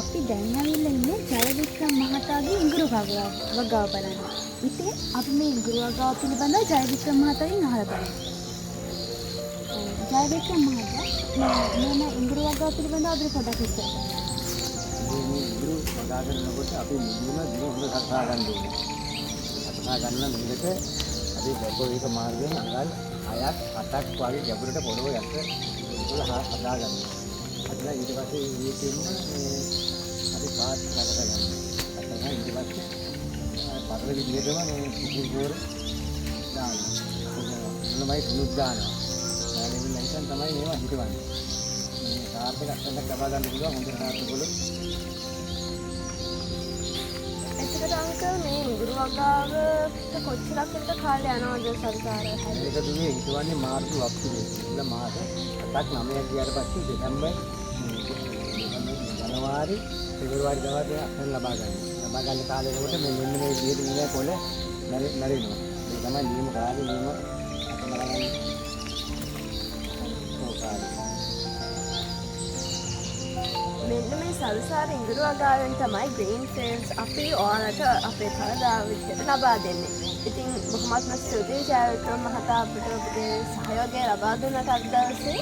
අපි දැන් ඇවිල්ලා ඉන්නේ ජයවික්‍රම මහතාගේ ඉඟුරු වගාව බලන්න. ඉතින් අපි මේ ඉඟුරු වගාව පිළිබඳව ජයවික්‍රම මහතාගෙන් අහලා බලමු. ජයවික්‍රම මහතා මේ ඉඟුරු වගාව පිළිබඳව අපිට පොඩ්ඩක් විස්තර කරන්න. මේ ඉඟුරු වගා කරනකොට අපි මුලින්ම දින හොඳ සකසා ගන්න ඕනේ. සකසා ගන්න මේකට අපි බොබෝවික මාර්ගයෙන් අඟල් 6ක් 7ක් වගේ ගැඹුරට පොළොව යට ඉඟුරු හදා ගන්නවා. අදලා ඊට පස්සේ මේකෙන්න අපි පාත් කරලා ගන්නවා. අතන ඊට පස්සේ පතර විදිහටම මේ කුකුල් ගෝර දානවා. මොනමයි තුනුත් දානවා. ඊළඟ නැහින් තමයි මේවා හිටවන්නේ. මේ සාර්ථක අත්දැකීමක් ලබා ගන්න පුළුවන් හොඳ සාර්ථක වල. එතකොට අංකල් මේ ඉඟුරු වගාවට කොච්චරක් විතර කාලය යනවද සල්කාරය හැදෙන්න? ඒක දුන්නේ හිටවන්නේ මාර්තු වක්තුවේ. ඉතින් මාස 7ක් 9ක් ගියාට පස්සේ දෙසැම්බර් ජනවාරි පෙබරවාරි දවස් අත්දැකීම් ලබා ගන්නවා. ලබා ගන්න කාලේ කොට මෙන්න මේ විදිහට මේ පොළ මැරෙනවා. මේ තමයි නියම කාලේ නියම අතමරගන්නේ. මෙන්න මේ සල්සාර ඉඟුරු වගාවෙන් තමයි ග්‍රීන් ෆ්‍රේම්ස් අපි ඔයාලට අපේ කලදාව විදිහට ලබා දෙන්නේ. ඉතින් බොහොමත්ම ස්තුතියි ජයවික්‍රම මහතා අපිට ඔබේ සහයෝගය ලබා දුන්නට අද දවසේ.